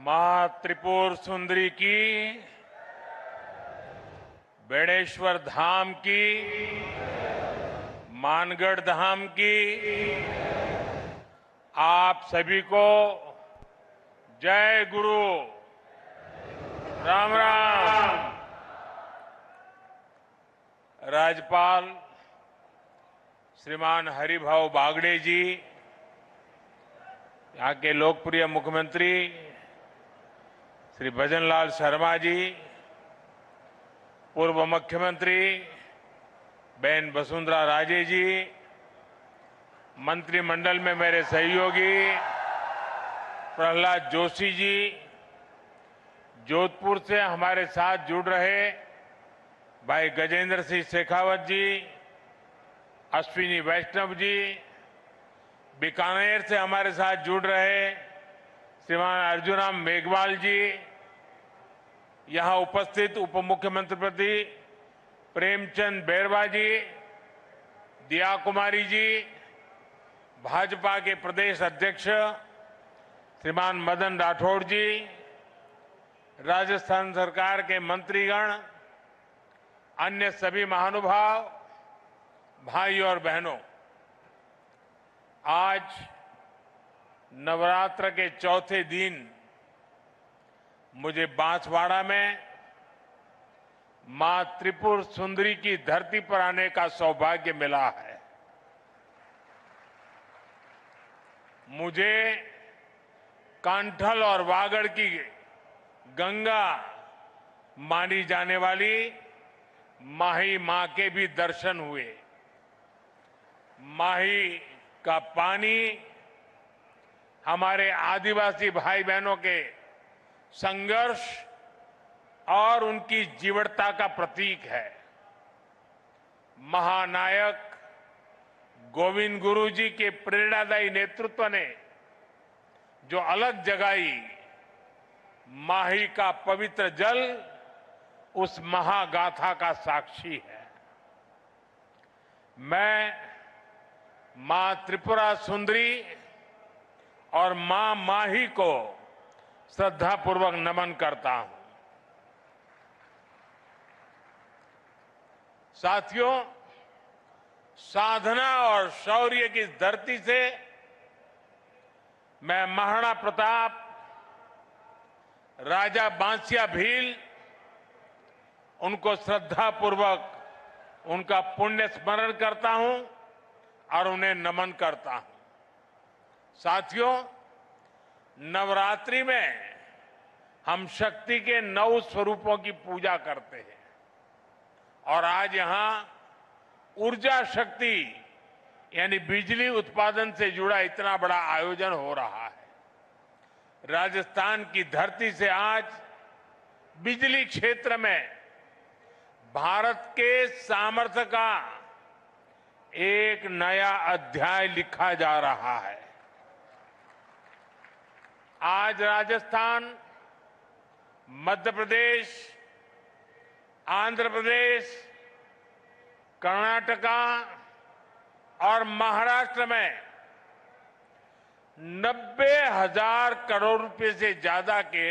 मां त्रिपुर सुंदरी की, बेणेश्वर धाम की, मानगढ़ धाम की, आप सभी को जय गुरु। राम राम। राज्यपाल श्रीमान हरिभाऊ बागड़े जी, यहाँ के लोकप्रिय मुख्यमंत्री श्री भजनलाल शर्मा जी, पूर्व मुख्यमंत्री बहन वसुंधरा राजे जी, मंत्रिमंडल में मेरे सहयोगी प्रहलाद जोशी जी, जोधपुर से हमारे साथ जुड़ रहे भाई गजेंद्र सिंह शेखावत जी, अश्विनी वैष्णव जी, बीकानेर से हमारे साथ जुड़ रहे श्रीमान अर्जुनराम मेघवाल जी, यहां उपस्थित उप मुख्यमंत्री प्रेमचंद बैरवा जी, दिया कुमारी जी, भाजपा के प्रदेश अध्यक्ष श्रीमान मदन राठौड़ जी, राजस्थान सरकार के मंत्रीगण, अन्य सभी महानुभाव, भाई और बहनों, आज नवरात्र के चौथे दिन मुझे बांसवाड़ा में मां त्रिपुर सुंदरी की धरती पर आने का सौभाग्य मिला है। मुझे कांठल और वागड़ की गंगा मानी जाने वाली माही मां के भी दर्शन हुए। माही का पानी हमारे आदिवासी भाई बहनों के संघर्ष और उनकी जीवटता का प्रतीक है। महानायक गोविंद गुरु जी के प्रेरणादायी नेतृत्व ने जो अलग जगाई, माही का पवित्र जल उस महागाथा का साक्षी है। मैं मां त्रिपुरा सुंदरी और मां माही को श्रद्धापूर्वक नमन करता हूं। साथियों, साधना और शौर्य की धरती से मैं महाराणा प्रताप, राजा बांसिया भील, उनको श्रद्धापूर्वक उनका पुण्य स्मरण करता हूं और उन्हें नमन करता हूं। साथियों, नवरात्रि में हम शक्ति के 9 स्वरूपों की पूजा करते हैं और आज यहां ऊर्जा शक्ति यानी बिजली उत्पादन से जुड़ा इतना बड़ा आयोजन हो रहा है। राजस्थान की धरती से आज बिजली क्षेत्र में भारत के सामर्थ्य का एक नया अध्याय लिखा जा रहा है। आज राजस्थान, मध्य प्रदेश, आंध्र प्रदेश, कर्नाटका और महाराष्ट्र में 90,000 करोड़ रुपए से ज्यादा के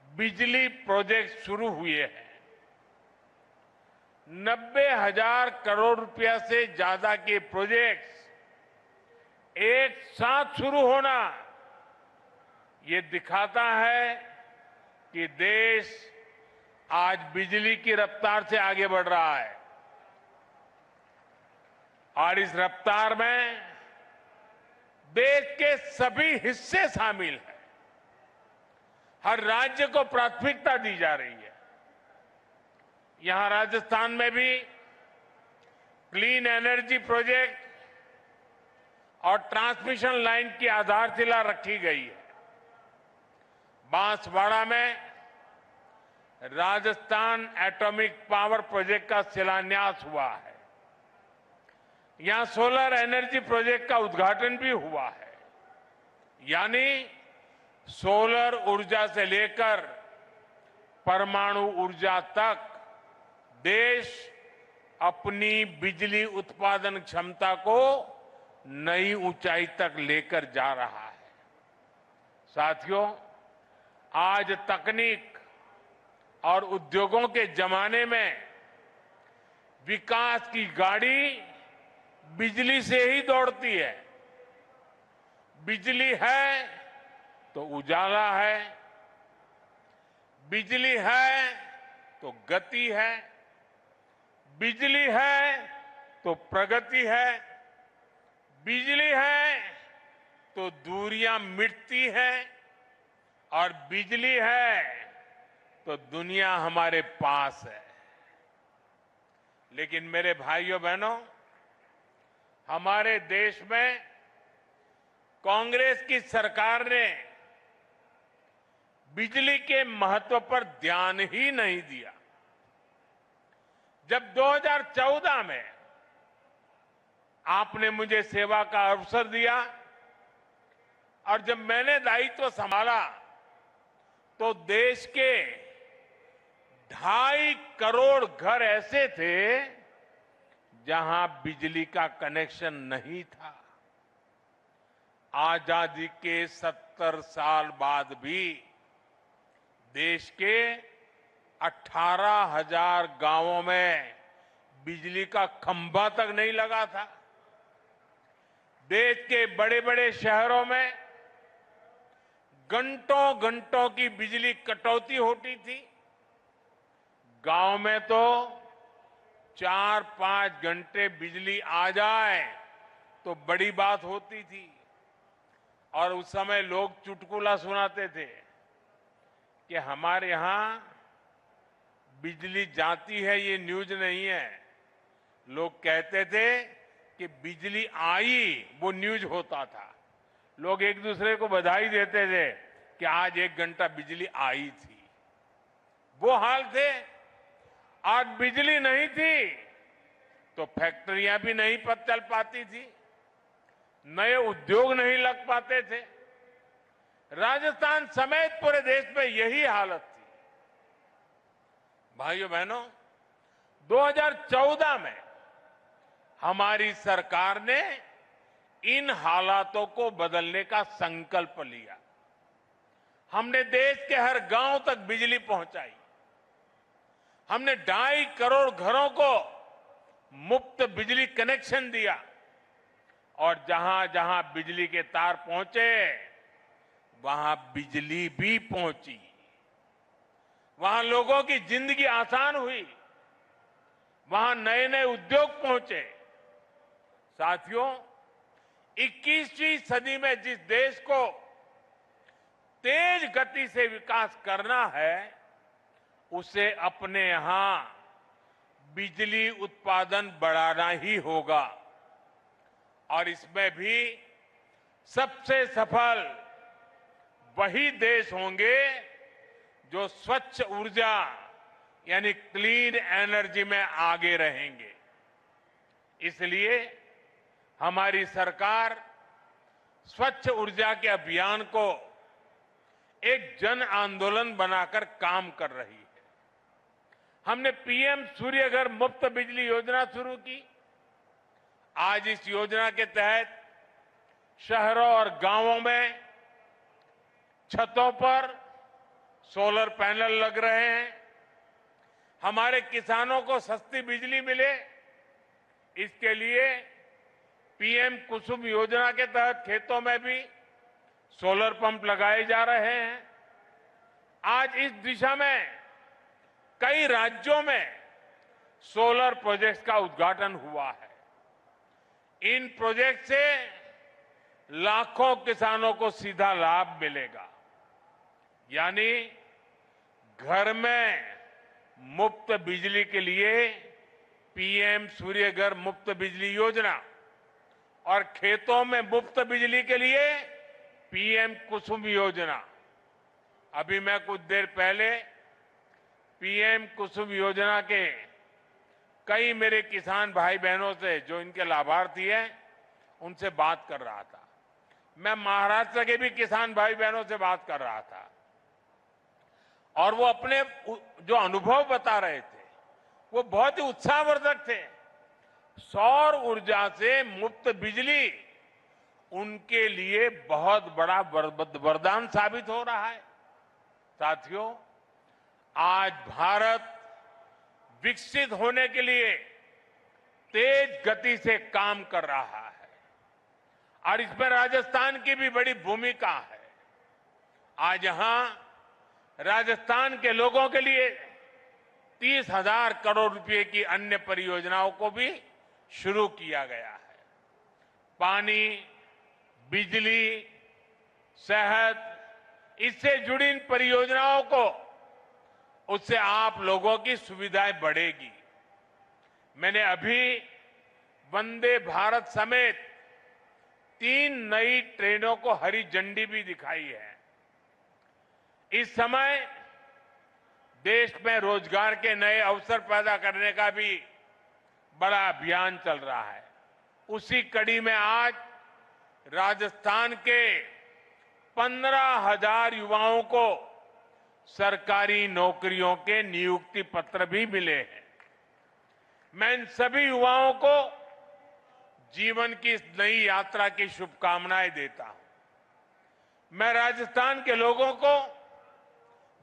बिजली प्रोजेक्ट शुरू हुए हैं। 90,000 करोड़ रुपया से ज्यादा के प्रोजेक्ट्स एक साथ शुरू होना ये दिखाता है कि देश आज बिजली की रफ्तार से आगे बढ़ रहा है और इस रफ्तार में देश के सभी हिस्से शामिल हैं। हर राज्य को प्राथमिकता दी जा रही है। यहां राजस्थान में भी क्लीन एनर्जी प्रोजेक्ट और ट्रांसमिशन लाइन की आधारशिला रखी गई है। बांसवाड़ा में राजस्थान एटॉमिक पावर प्रोजेक्ट का शिलान्यास हुआ है। यहां सोलर एनर्जी प्रोजेक्ट का उद्घाटन भी हुआ है। यानी सोलर ऊर्जा से लेकर परमाणु ऊर्जा तक देश अपनी बिजली उत्पादन क्षमता को नई ऊंचाई तक लेकर जा रहा है। साथियों, आज तकनीक और उद्योगों के जमाने में विकास की गाड़ी बिजली से ही दौड़ती है। बिजली है तो उजाला है, बिजली है तो गति है, बिजली है तो प्रगति है, बिजली है तो दूरियां मिटती हैं और बिजली है तो दुनिया हमारे पास है। लेकिन मेरे भाइयों बहनों, हमारे देश में कांग्रेस की सरकार ने बिजली के महत्व पर ध्यान ही नहीं दिया। जब 2014 में आपने मुझे सेवा का अवसर दिया और जब मैंने दायित्व संभाला तो देश के 2.5 करोड़ घर ऐसे थे जहां बिजली का कनेक्शन नहीं था। आजादी के 70 साल बाद भी देश के 18,000 गांवों में बिजली का खंभा तक नहीं लगा था। देश के बड़े बड़े शहरों में घंटों घंटों की बिजली कटौती होती थी। गांव में तो 4-5 घंटे बिजली आ जाए तो बड़ी बात होती थी और उस समय लोग चुटकुला सुनाते थे कि हमारे यहां बिजली जाती है, ये न्यूज नहीं है। लोग कहते थे कि बिजली आई, वो न्यूज होता था। लोग एक दूसरे को बधाई देते थे कि आज 1 घंटा बिजली आई थी। वो हाल थे। आज बिजली नहीं थी तो फैक्ट्रियां भी नहीं चल पाती थी, नए उद्योग नहीं लग पाते थे। राजस्थान समेत पूरे देश में यही हालत थी। भाइयों बहनों, 2014 में हमारी सरकार ने इन हालातों को बदलने का संकल्प लिया। हमने देश के हर गांव तक बिजली पहुंचाई। हमने 2.5 करोड़ घरों को मुफ्त बिजली कनेक्शन दिया और जहां जहां बिजली के तार पहुंचे वहां बिजली भी पहुंची। वहां लोगों की जिंदगी आसान हुई, वहां नए नए उद्योग पहुंचे। साथियों, 21वीं सदी में जिस देश को तेज गति से विकास करना है उसे अपने यहां बिजली उत्पादन बढ़ाना ही होगा और इसमें भी सबसे सफल वही देश होंगे जो स्वच्छ ऊर्जा यानी क्लीन एनर्जी में आगे रहेंगे। इसलिए हमारी सरकार स्वच्छ ऊर्जा के अभियान को एक जन आंदोलन बनाकर काम कर रही है। हमने पीएम सूर्य घर मुफ्त बिजली योजना शुरू की। आज इस योजना के तहत शहरों और गांवों में छतों पर सोलर पैनल लग रहे हैं। हमारे किसानों को सस्ती बिजली मिले, इसके लिए पीएम कुसुम योजना के तहत खेतों में भी सोलर पंप लगाए जा रहे हैं। आज इस दिशा में कई राज्यों में सोलर प्रोजेक्ट्स का उद्घाटन हुआ है। इन प्रोजेक्ट से लाखों किसानों को सीधा लाभ मिलेगा, यानी घर में मुफ्त बिजली के लिए पीएम सूर्य घर मुफ्त बिजली योजना और खेतों में मुफ्त बिजली के लिए पीएम कुसुम योजना। अभी मैं कुछ देर पहले पीएम कुसुम योजना के कई मेरे किसान भाई बहनों से जो इनके लाभार्थी हैं उनसे बात कर रहा था। मैं महाराष्ट्र के भी किसान भाई बहनों से बात कर रहा था और वो अपने जो अनुभव बता रहे थे वो बहुत ही उत्साहवर्धक थे। सौर ऊर्जा से मुफ्त बिजली उनके लिए बहुत बड़ा वरदान साबित हो रहा है। साथियों, आज भारत विकसित होने के लिए तेज गति से काम कर रहा है और इसमें राजस्थान की भी बड़ी भूमिका है। आज यहां राजस्थान के लोगों के लिए 30,000 करोड़ रुपए की अन्य परियोजनाओं को भी शुरू किया गया है। पानी, बिजली, सेहत, इससे जुड़ी इन परियोजनाओं को उससे आप लोगों की सुविधाएं बढ़ेगी। मैंने अभी वंदे भारत समेत 3 नई ट्रेनों को हरी झंडी भी दिखाई है। इस समय देश में रोजगार के नए अवसर पैदा करने का भी बड़ा अभियान चल रहा है। उसी कड़ी में आज राजस्थान के 15,000 युवाओं को सरकारी नौकरियों के नियुक्ति पत्र भी मिले हैं। मैं इन सभी युवाओं को जीवन की इस नई यात्रा की शुभकामनाएं देता हूं। मैं राजस्थान के लोगों को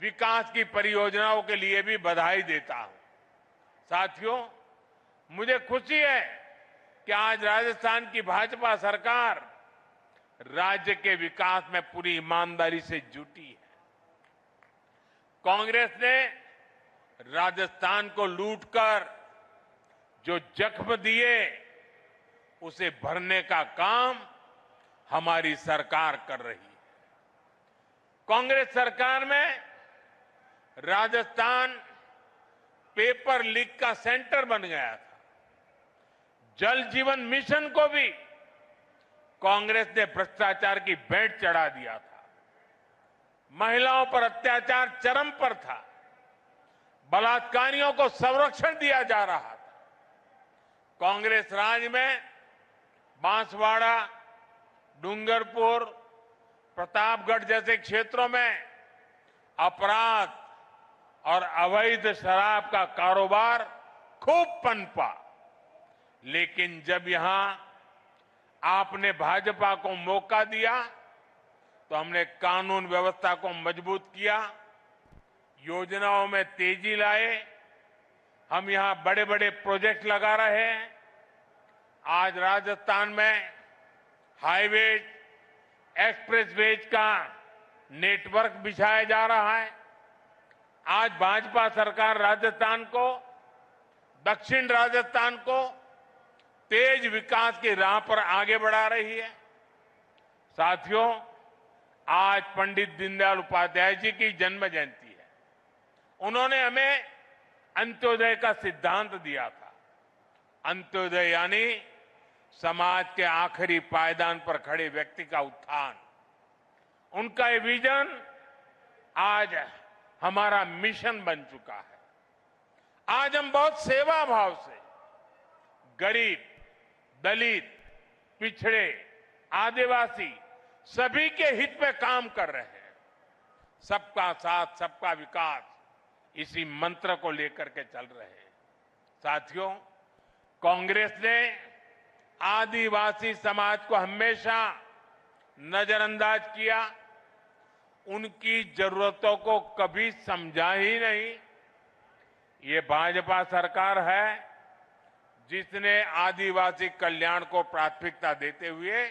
विकास की परियोजनाओं के लिए भी बधाई देता हूं। साथियों, मुझे खुशी है कि आज राजस्थान की भाजपा सरकार राज्य के विकास में पूरी ईमानदारी से जुटी है। कांग्रेस ने राजस्थान को लूटकर जो जख्म दिए उसे भरने का काम हमारी सरकार कर रही है। कांग्रेस सरकार में राजस्थान पेपर लीक का सेंटर बन गया था। जल जीवन मिशन को भी कांग्रेस ने भ्रष्टाचार की भेंट चढ़ा दिया था। महिलाओं पर अत्याचार चरम पर था। बलात्कारियों को संरक्षण दिया जा रहा था। कांग्रेस राज में बांसवाड़ा, डूंगरपुर, प्रतापगढ़ जैसे क्षेत्रों में अपराध और अवैध शराब का कारोबार खूब पनपा। लेकिन जब यहां आपने भाजपा को मौका दिया तो हमने कानून व्यवस्था को मजबूत किया, योजनाओं में तेजी लाए। हम यहां बड़े बड़े प्रोजेक्ट लगा रहे हैं। आज राजस्थान में हाईवेज, एक्सप्रेसवेज का नेटवर्क बिछाया जा रहा है। आज भाजपा सरकार राजस्थान को, दक्षिण राजस्थान को तेज विकास की राह पर आगे बढ़ा रही है। साथियों, आज पंडित दीनदयाल उपाध्याय जी की जन्म जयंती है। उन्होंने हमें अंत्योदय का सिद्धांत दिया था। अंत्योदय यानी समाज के आखिरी पायदान पर खड़े व्यक्ति का उत्थान। उनका ये विजन आज हमारा मिशन बन चुका है। आज हम बहुत सेवा भाव से गरीब, दलित, पिछड़े, आदिवासी सभी के हित में काम कर रहे हैं। सबका साथ, सबका विकास, इसी मंत्र को लेकर के चल रहे हैं। साथियों, कांग्रेस ने आदिवासी समाज को हमेशा नजरअंदाज किया। उनकी जरूरतों को कभी समझा ही नहीं। ये भाजपा सरकार है जिसने आदिवासी कल्याण को प्राथमिकता देते हुए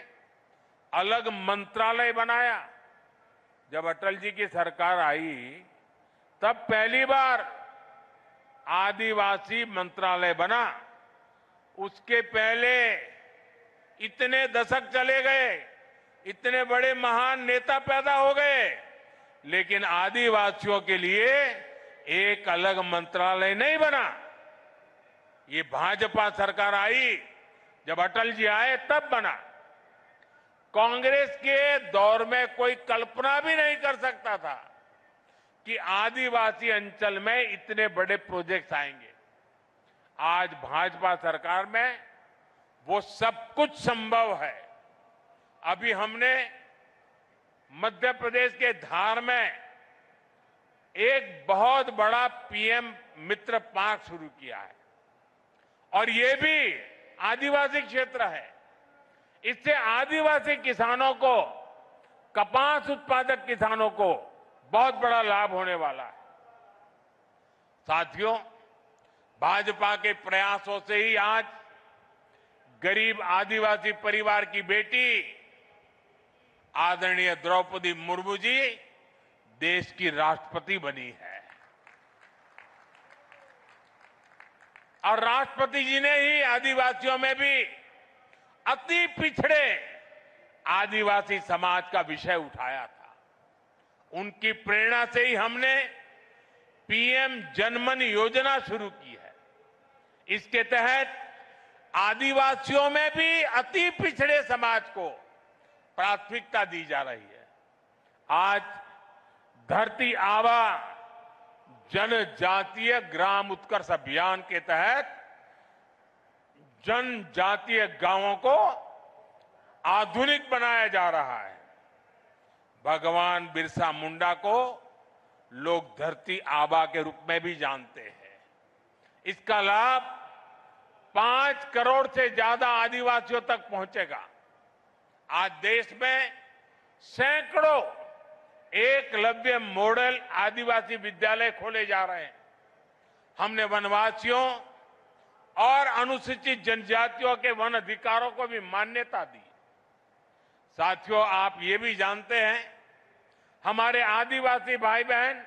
अलग मंत्रालय बनाया। जब अटल जी की सरकार आई तब पहली बार आदिवासी मंत्रालय बना। उसके पहले इतने दशक चले गए, इतने बड़े महान नेता पैदा हो गए, लेकिन आदिवासियों के लिए एक अलग मंत्रालय नहीं बना। ये भाजपा सरकार आई, जब अटल जी आए तब बना। कांग्रेस के दौर में कोई कल्पना भी नहीं कर सकता था कि आदिवासी अंचल में इतने बड़े प्रोजेक्ट्स आएंगे। आज भाजपा सरकार में वो सब कुछ संभव है। अभी हमने मध्य प्रदेश के धार में एक बहुत बड़ा पीएम मित्र पार्क शुरू किया है और ये भी आदिवासी क्षेत्र है। इससे आदिवासी किसानों को, कपास उत्पादक किसानों को बहुत बड़ा लाभ होने वाला है। साथियों, भाजपा के प्रयासों से ही आज गरीब आदिवासी परिवार की बेटी आदरणीय द्रौपदी मुर्मू जी देश की राष्ट्रपति बनी है। और राष्ट्रपति जी ने ही आदिवासियों में भी अति पिछड़े आदिवासी समाज का विषय उठाया था। उनकी प्रेरणा से ही हमने पीएम जनमन योजना शुरू की है। इसके तहत आदिवासियों में भी अति पिछड़े समाज को प्राथमिकता दी जा रही है। आज धरती आबा जनजातीय ग्राम उत्कर्ष अभियान के तहत जनजातीय गांवों को आधुनिक बनाया जा रहा है। भगवान बिरसा मुंडा को लोग धरती आबा के रूप में भी जानते हैं। इसका लाभ 5 करोड़ से ज्यादा आदिवासियों तक पहुंचेगा। आज देश में सैकड़ों एकलव्य मॉडल आदिवासी विद्यालय खोले जा रहे हैं। हमने वनवासियों और अनुसूचित जनजातियों के वन अधिकारों को भी मान्यता दी। साथियों, आप ये भी जानते हैं, हमारे आदिवासी भाई बहन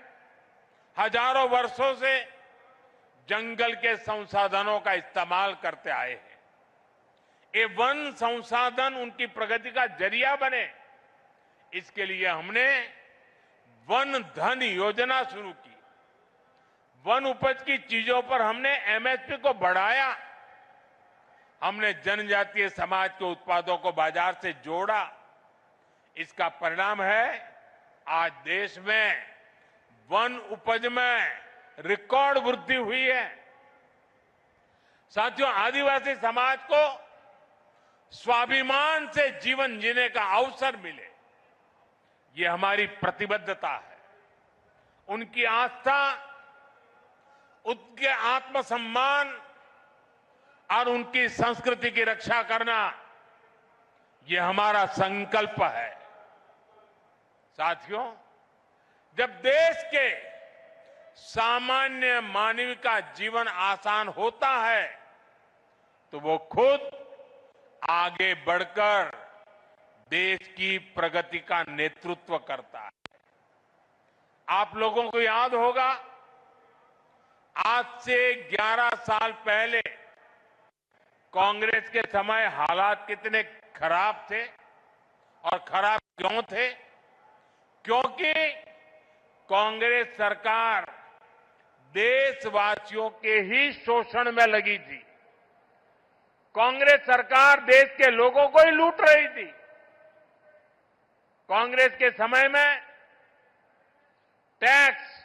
हजारों वर्षों से जंगल के संसाधनों का इस्तेमाल करते आए हैं। ये वन संसाधन उनकी प्रगति का जरिया बने, इसके लिए हमने वन धन योजना शुरू की। वन उपज की चीजों पर हमने एमएसपी को बढ़ाया। हमने जनजातीय समाज के उत्पादों को बाजार से जोड़ा। इसका परिणाम है आज देश में वन उपज में रिकॉर्ड वृद्धि हुई है। साथियों, आदिवासी समाज को स्वाभिमान से जीवन जीने का अवसर मिले, ये हमारी प्रतिबद्धता है। उनकी आस्था, उनके आत्मसम्मान और उनकी संस्कृति की रक्षा करना, ये हमारा संकल्प है। साथियों, जब देश के सामान्य मानव का जीवन आसान होता है तो वो खुद आगे बढ़कर देश की प्रगति का नेतृत्व करता है। आप लोगों को याद होगा, आज से 11 साल पहले कांग्रेस के समय हालात कितने खराब थे। और खराब क्यों थे? क्योंकि कांग्रेस सरकार देशवासियों के ही शोषण में लगी थी। कांग्रेस सरकार देश के लोगों को ही लूट रही थी। कांग्रेस के समय में टैक्स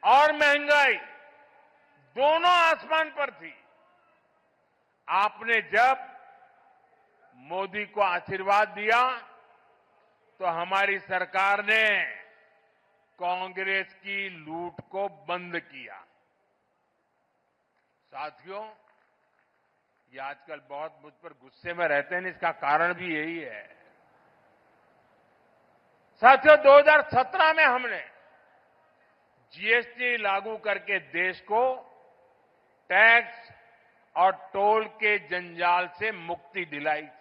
और महंगाई दोनों आसमान पर थी। आपने जब मोदी को आशीर्वाद दिया तो हमारी सरकार ने कांग्रेस की लूट को बंद किया। साथियों, ये आजकल बहुत मुझ पर गुस्से में रहते हैं, इसका कारण भी यही है। साथियों, 2017 में हमने जीएसटी लागू करके देश को टैक्स और टोल के जंजाल से मुक्ति दिलाई थी।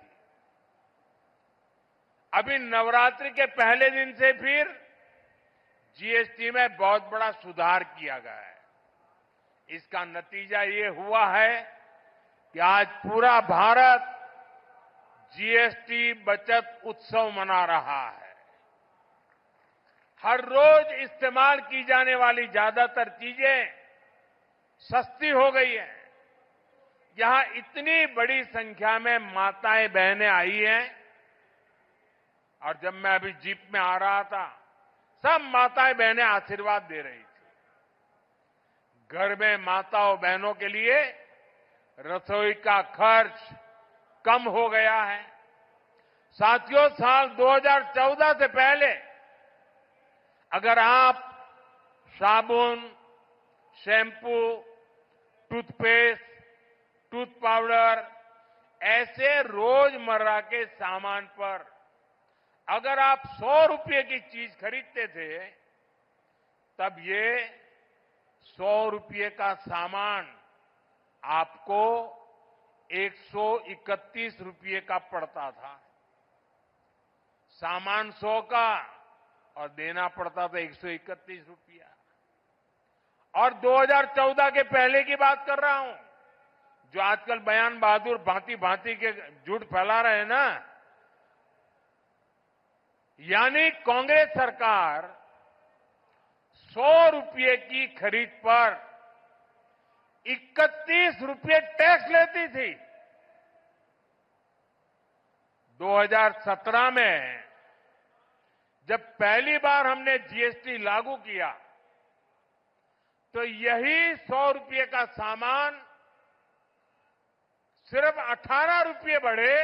अभी नवरात्रि के पहले दिन से फिर जीएसटी में बहुत बड़ा सुधार किया गया है। इसका नतीजा ये हुआ है कि आज पूरा भारत जीएसटी बचत उत्सव मना रहा है। हर रोज इस्तेमाल की जाने वाली ज्यादातर चीजें सस्ती हो गई हैं। यहां इतनी बड़ी संख्या में माताएं बहनें आई हैं, और जब मैं अभी जीप में आ रहा था, सब माताएं बहनें आशीर्वाद दे रही थी। घर में माताओं बहनों के लिए रसोई का खर्च कम हो गया है। साथियों, साल 2014 से पहले अगर आप साबुन, शैम्पू, टूथपेस्ट, टूथ पाउडर ऐसे रोजमर्रा के सामान पर अगर आप 100 रुपये की चीज खरीदते थे तब ये 100 रुपये का सामान आपको 131 रुपये का पड़ता था। सामान 100 का और देना पड़ता था 131 रुपया। और 2014 के पहले की बात कर रहा हूं, जो आजकल बयान बहादुर भांति भांति के झूठ फैला रहे हैं ना, यानी कांग्रेस सरकार 100 रुपये की खरीद पर 31 रुपये टैक्स लेती थी। 2017 में जब पहली बार हमने जीएसटी लागू किया तो यही 100 रुपये का सामान सिर्फ 18 रुपये बढ़े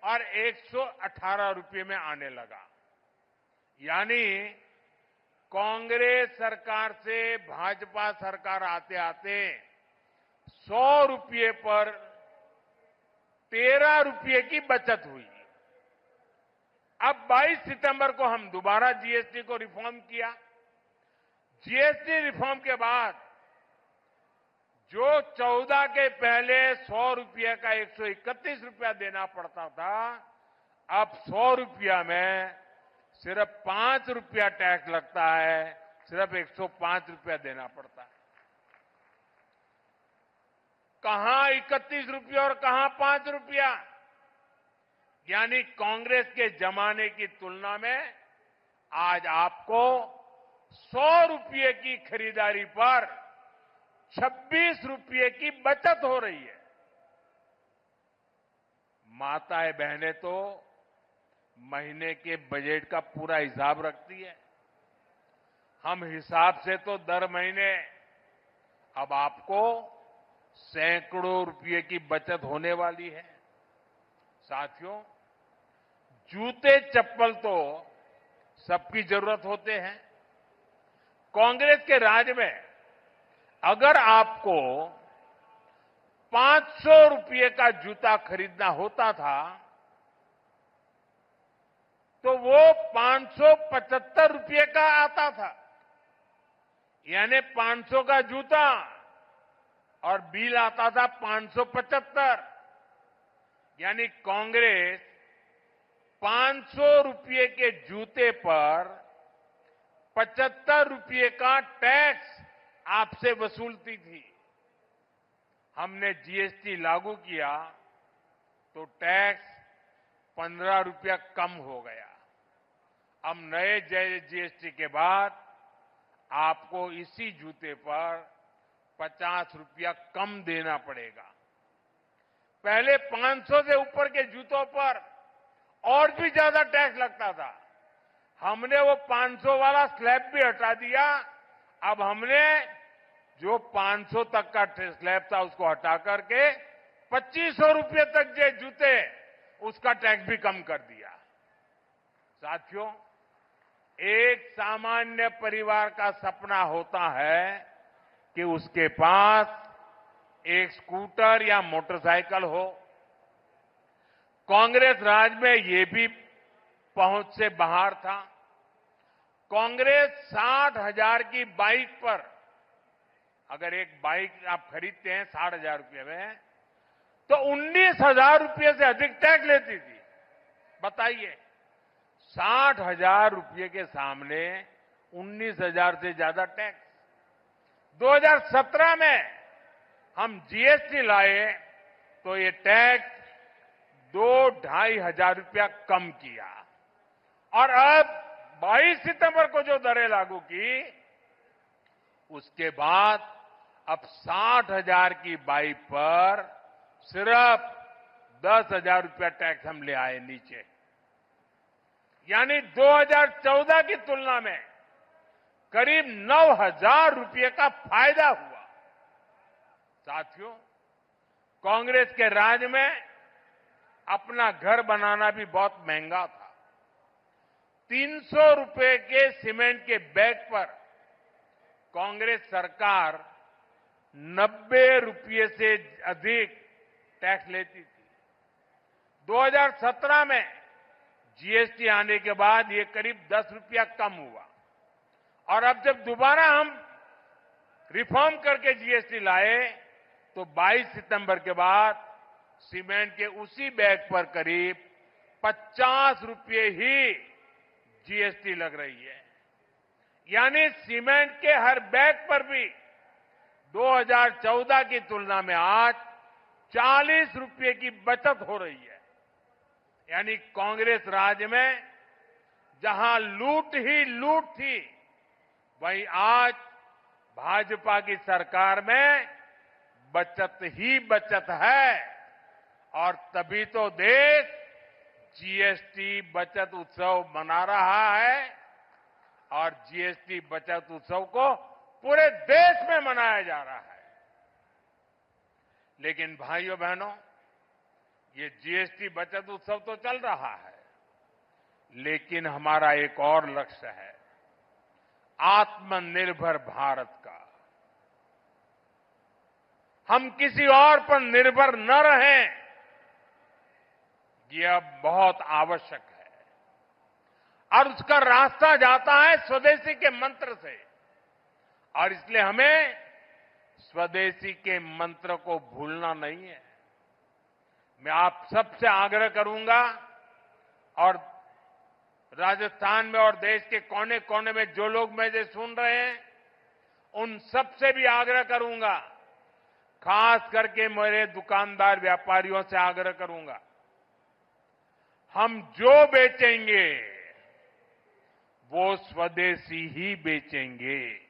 और 118 रुपये में आने लगा। यानी कांग्रेस सरकार से भाजपा सरकार आते आते 100 रुपये पर 13 रुपये की बचत हुई। अब 22 सितंबर को हम दोबारा जीएसटी को रिफॉर्म किया। जीएसटी रिफॉर्म के बाद जो 14 के पहले 100 रुपये का 131 रुपया देना पड़ता था, अब 100 रुपया में सिर्फ 5 रुपया टैक्स लगता है, सिर्फ 105 रुपया देना पड़ता है। कहां 31 रुपया और कहां 5 रुपया? यानी कांग्रेस के जमाने की तुलना में आज आपको 100 रुपये की खरीदारी पर 26 रुपये की बचत हो रही है। माताएं बहनें तो महीने के बजट का पूरा हिसाब रखती है। हम हिसाब से तो दर महीने अब आपको सैकड़ों रुपये की बचत होने वाली है। साथियों, जूते चप्पल तो सबकी जरूरत होते हैं। कांग्रेस के राज में अगर आपको 500 रुपये का जूता खरीदना होता था तो वो 575 रुपये का आता था। यानी 500 का जूता और बिल आता था 575। यानी कांग्रेस 500 रुपये के जूते पर 75 रुपये का टैक्स आपसे वसूलती थी। हमने जीएसटी लागू किया तो टैक्स 15 रुपया कम हो गया। अब नए जीएसटी के बाद आपको इसी जूते पर 50 रुपया कम देना पड़ेगा। पहले 500 से ऊपर के जूतों पर और भी ज्यादा टैक्स लगता था। हमने वो 500 वाला स्लैब भी हटा दिया। अब हमने जो 500 तक का स्लैब था उसको हटा करके 2500 रुपये तक के जूते उसका टैक्स भी कम कर दिया। साथियों, एक सामान्य परिवार का सपना होता है कि उसके पास एक स्कूटर या मोटरसाइकिल हो। कांग्रेस राज में ये भी पहुंच से बाहर था। कांग्रेस 60,000 की बाइक पर, अगर एक बाइक आप खरीदते हैं 60,000 रुपये में, तो 19,000 रुपये से अधिक टैक्स लेती थी। बताइए, 60,000 रुपये के सामने 19,000 से ज्यादा टैक्स। 2017 में हम जीएसटी लाए तो ये टैक्स 2-2.5 हजार रुपया कम किया। और अब 22 सितंबर को जो दरें लागू की, उसके बाद अब 60,000 की बाइक पर सिर्फ 10,000 रुपया टैक्स हम ले आए नीचे। यानी 2014 की तुलना में करीब 9,000 रुपये का फायदा हुआ। साथियों, कांग्रेस के राज में अपना घर बनाना भी बहुत महंगा था। 300 रुपये के सीमेंट के बैग पर कांग्रेस सरकार 90 रुपये से अधिक टैक्स लेती थी। 2017 में जीएसटी आने के बाद ये करीब 10 रुपया कम हुआ और अब जब दोबारा हम रिफॉर्म करके जीएसटी लाए तो 22 सितंबर के बाद सीमेंट के उसी बैग पर करीब 50 रुपये ही जीएसटी लग रही है। यानी सीमेंट के हर बैग पर भी 2014 की तुलना में आज 40 रुपये की बचत हो रही है। यानी कांग्रेस राज में जहां लूट ही लूट थी, वहीं आज भाजपा की सरकार में बचत ही बचत है। और तभी तो देश जीएसटी बचत उत्सव मना रहा है और जीएसटी बचत उत्सव को पूरे देश में मनाया जा रहा है। लेकिन भाइयों बहनों, ये जीएसटी बचत उत्सव तो चल रहा है, लेकिन हमारा एक और लक्ष्य है, आत्मनिर्भर भारत का। हम किसी और पर निर्भर न रहें, ये अब बहुत आवश्यक है। और उसका रास्ता जाता है स्वदेशी के मंत्र से, और इसलिए हमें स्वदेशी के मंत्र को भूलना नहीं है। मैं आप सबसे आग्रह करूंगा, और राजस्थान में और देश के कोने कोने में जो लोग मुझे सुन रहे हैं, उन सबसे भी आग्रह करूंगा, खास करके मेरे दुकानदार व्यापारियों से आग्रह करूंगा, हम जो बेचेंगे वो स्वदेशी ही बेचेंगे।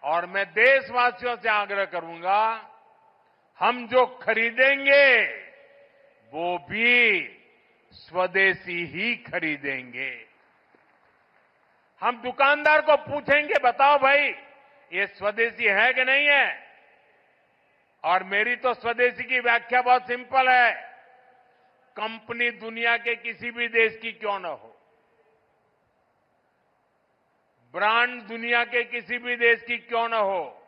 और मैं देशवासियों से आग्रह करूंगा, हम जो खरीदेंगे वो भी स्वदेशी ही खरीदेंगे। हम दुकानदार को पूछेंगे, बताओ भाई ये स्वदेशी है कि नहीं है? और मेरी तो स्वदेशी की व्याख्या बहुत सिंपल है, कंपनी दुनिया के किसी भी देश की क्यों न हो, ब्रांड दुनिया के किसी भी देश की क्यों न हो,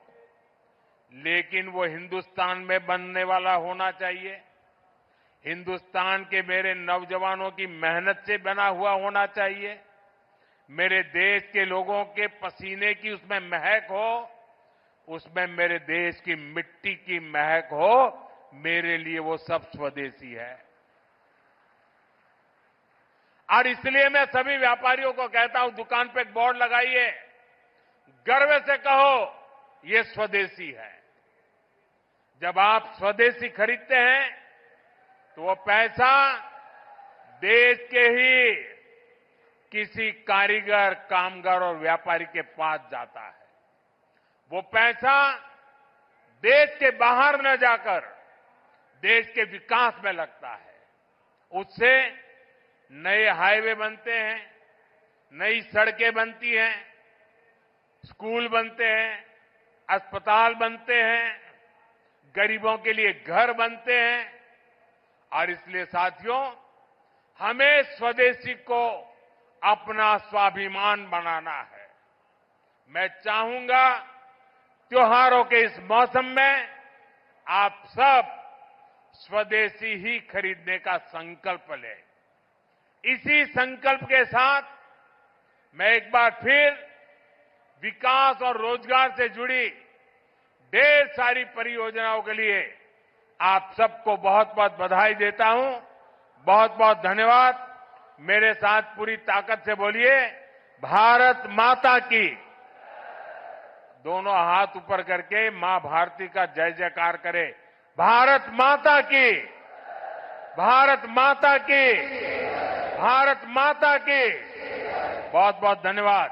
लेकिन वो हिंदुस्तान में बनने वाला होना चाहिए। हिंदुस्तान के मेरे नौजवानों की मेहनत से बना हुआ होना चाहिए। मेरे देश के लोगों के पसीने की उसमें महक हो, उसमें मेरे देश की मिट्टी की महक हो। मेरे लिए वो सब स्वदेशी है। और इसलिए मैं सभी व्यापारियों को कहता हूं, दुकान पे एक बोर्ड लगाइए, गर्व से कहो ये स्वदेशी है। जब आप स्वदेशी खरीदते हैं तो वो पैसा देश के ही किसी कारीगर, कामगार और व्यापारी के पास जाता है। वो पैसा देश के बाहर न जाकर देश के विकास में लगता है। उससे नए हाईवे बनते हैं, नई सड़कें बनती हैं, स्कूल बनते हैं, अस्पताल बनते हैं, गरीबों के लिए घर बनते हैं। और इसलिए साथियों, हमें स्वदेशी को अपना स्वाभिमान बनाना है। मैं चाहूंगा त्योहारों के इस मौसम में आप सब स्वदेशी ही खरीदने का संकल्प लें। इसी संकल्प के साथ मैं एक बार फिर विकास और रोजगार से जुड़ी ढेर सारी परियोजनाओं के लिए आप सबको बहुत बहुत बधाई देता हूं। बहुत बहुत धन्यवाद। मेरे साथ पूरी ताकत से बोलिए, भारत माता की। दोनों हाथ ऊपर करके मां भारती का जय जयकार करें। भारत माता की, भारत माता की, भारत माता की। बहुत बहुत धन्यवाद।